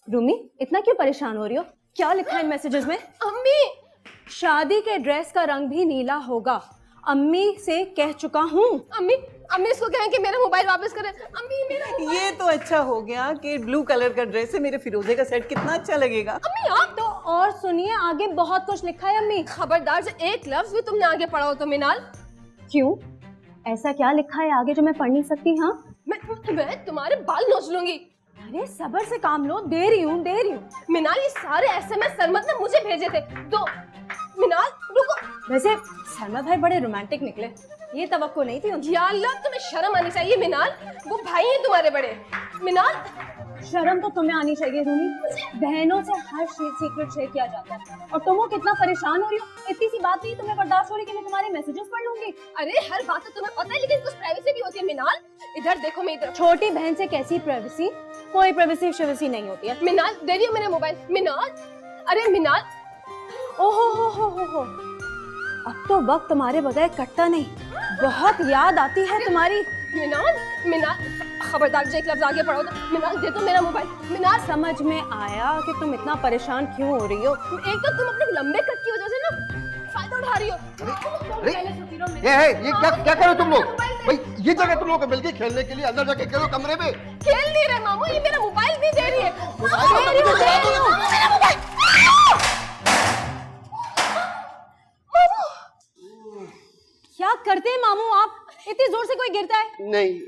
रूमी, इतना क्यों परेशान हो रही हो? क्या लिखा है इन मैसेजेस में? अम्मी, शादी के ड्रेस का रंग भी नीला होगा। अम्मी से कह चुका हूँ। अम्मी, अम्मी इसको कहें कि मेरा मोबाइल वापस करें। अम्मी मेरा मोबाइल। ये तो अच्छा हो गया कि ब्लू कलर का ड्रेस है, मेरे फिरोजे का सेट कितना अच्छा लगेगा। अम्मी आप तो और सुनिए, आगे बहुत कुछ लिखा है अम्मी। खबरदार, जो एक लफ्ज भी तुमने आगे पढ़ा हो तो मिनाल। क्यों? ऐसा क्या लिखा है आगे जो मैं पढ़ नहीं सकती? हाँ, मैं तुम्हारे बाल नोच लूंगी। अरे सब्र से काम लो, दे रही हूँ। मिनाल, ये सारे एसएमएस सरमत ने मुझे भेजे थे। तो मिनाल रुको। वैसे सरमद भाई बड़े रोमांटिक निकले, ये तवक्को नहीं थी उनकी। या अल्लाह, तुम्हें शर्म आनी चाहिए मिनाल। वो भाई हैं तुम्हारे बड़े। मिनाल, शर्म तो तुम्हें आनी चाहिए रूमी। बहनों से हर सीक्रेट शेयर किया जाता है और तुम वो कितना परेशान हो रही हो। इतनी सी बात नहीं तुम्हें बर्दाश्त हो रही कि मैं तुम्हारे मैसेजेस पढ़ लूंगी? अरे हर बात तो तुम्हें पता है, लेकिन कुछ प्राइवेसी भी होती है मिनाल। इधर देखो, मैं इधर। छोटी बहन से कैसी प्राइवेसी? कोई प्राइवेसी शिवेसी नहीं होती है। मिनाल दे रही हो मेरा मोबाइल। मिनाल, अरे मिनाल। ओहो, अब तो वक्त तुम्हारे बगैर कटता नहीं। बहुत याद आती है तुम्हारी। मिनाल, मिनाल खबरदार, जो एक लफ्ज आगे पढ़ो तो। मिनाल दे दो मेरा मोबाइल। मिनाल, समझ में आया कि तुम इतना परेशान क्यों हो रही हो। एक तो तुम अपने लंबे कट की वजह से ना फायदा उठा रही हो। ये क्या कर रहे हो तुम लोग? भाई ये जगह तुम लोगों को मिल गई खेलने के लिए, अंदर जाके खेलो कमरे में। खेल नहीं रहे मामू, ये मेरा मोबाइल भी दे रही है। क्या करते हैं मामू आप? इतनी जोर से कोई गिरता है? नहीं,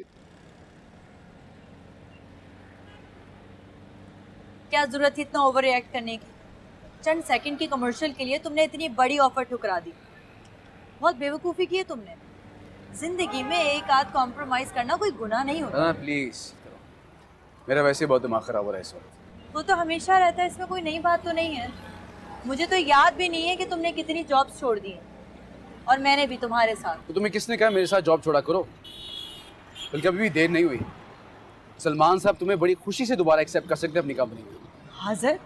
क्या जरूरत थी इतना ओवर रिएक्ट करने की? चंद सेकंड की कमर्शियल के लिए तुमने इतनी बड़ी ऑफर ठुकरा दी। बहुत बेवकूफ़ी की है तुमने। जिंदगी में एक आध कॉम्प्रोमाइज करना कोई गुनाह नहीं होता। प्लीज, मेरा वैसे बहुत दिमाग खराब हो रहा है इस वक्त। वो तो हमेशा रहता है, इसमें कोई नई बात तो नहीं है। मुझे तो याद भी नहीं है कि तुमने कितनी जॉब्स छोड़ दी हैं, और मैंने भी तुम्हारे साथ। तो तुम्हें किसने कहा मेरे साथ जॉब छोड़ा करो? बल्कि अभी भी देर नहीं हुई। सलमान साहब तुम्हें बड़ी खुशी से दोबारा एक्सेप्ट कर सकते हैं अपनी कंपनी में। हाजिर,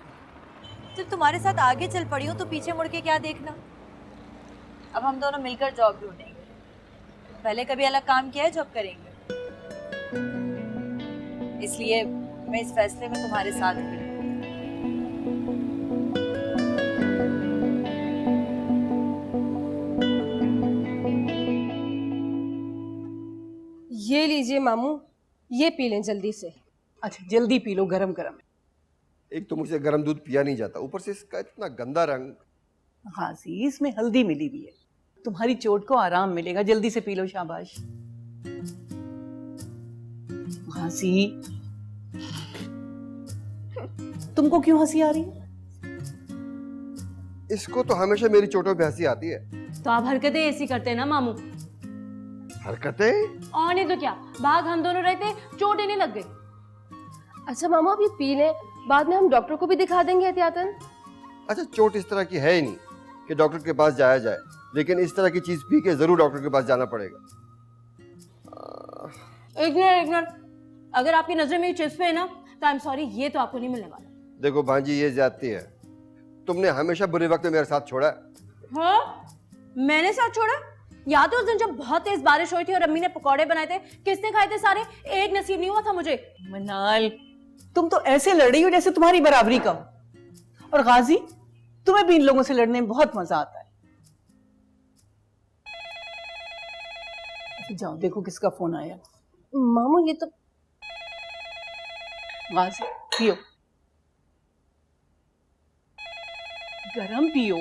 जब तुम्हारे साथ आगे चल पड़ी हो तो पीछे मुड़ के क्या देखना। अब हम दोनों मिलकर जॉब ढूंढेंगे। पहले कभी अलग काम किया है, जॉब करेंगे। इसलिए मैं इस फैसले में तुम्हारे साथ हूँ। ये लीजिए मामू, ये पी लें जल्दी से। अच्छा जल्दी पी लो, गरम गरम। एक तो मुझे गर्म दूध पिया नहीं जाता, ऊपर से इसका इतना गंदा रंग। हाँ जी, इसमें हल्दी मिली हुई है, तुम्हारी चोट को आराम मिलेगा। जल्दी से पी लो, शाबाश। हाँ जी, तुमको क्यों हंसी आ रही है? इसको तो हमेशा मेरी चोटों पे हंसी आती है। तो आप हरकतें ऐसी करते हैं ना मामू? हरकतें? और नहीं तो क्या, भाग हम दोनों रहते, चोट ही नहीं लग गई। अच्छा मामू, आप ये पी लें, बाद में हम डॉक्टर को भी दिखा देंगे एहतियातन। अच्छा, चोट इस तरह की है ही नहीं कि डॉक्टर के पास जाया जाए, लेकिन इस तरह की चीज पी के जरूर डॉक्टर के पास जाना पड़ेगा। एक मिनट, अगर आपकी नजर में ये चिप्स पे है ना, तो आई एम सॉरी, ये तो आपको नहीं मिलने वाला। देखो भांजी, ये ज्यादती है। तुमने हमेशा बुरे वक्त में मेरे साथ छोड़ा है। हाँ, मैंने साथ छोड़ा? याद है उस दिन जब बहुत तेज बारिश हुई थी और अम्मी ने पकौड़े बनाए थे, किसने खाए थे सारे? एक नसीब नहीं हुआ था मुझे। मनाल, तुम तो ऐसे लड़ रही हो जैसे तुम्हारी बराबरी का हो। और गाजी, तुम्हें भी इन लोगों से लड़ने में बहुत मजा आता है। जाओ देखो किसका फोन आया। मामू ये तो गाजी पियो, गरम पियो।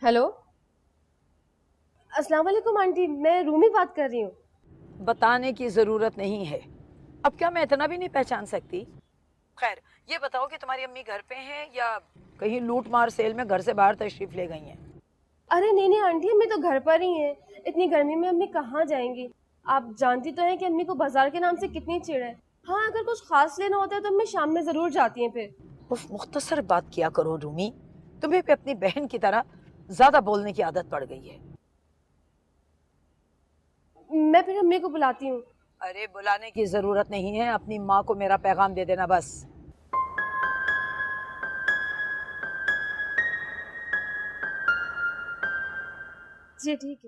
हेलो, अस्सलाम वालेकुम आंटी, मैं रूमी बात कर रही हूँ। बताने की जरूरत नहीं है। अब क्या मैं इतना भी नहीं पहचान सकती? खैर, ये बताओ कि तुम्हारी अम्मी घर पे हैं या कहीं लूट मार सेल में घर से बाहर तशरीफ ले गई हैं? अरे नहीं आंटी, अम्मी तो घर पर ही हैं। इतनी गर्मी में अम्मी कहाँ जाएंगी? आप जानती तो हैं कि अम्मी को बाजार के नाम से कितनी चिढ़ है। हाँ, अगर कुछ खास लेना होता है तो अम्मी शाम में जरूर जाती हैं। फिर उफ, मुख्तसर बात किया करो रूमी, तुम्हें भी अपनी बहन की तरह ज्यादा बोलने की आदत पड़ गई है। मैं फिर अम्मी को बुलाती हूँ। अरे बुलाने की जरूरत नहीं है, अपनी माँ को मेरा पैगाम दे देना बस। जी ठीक है।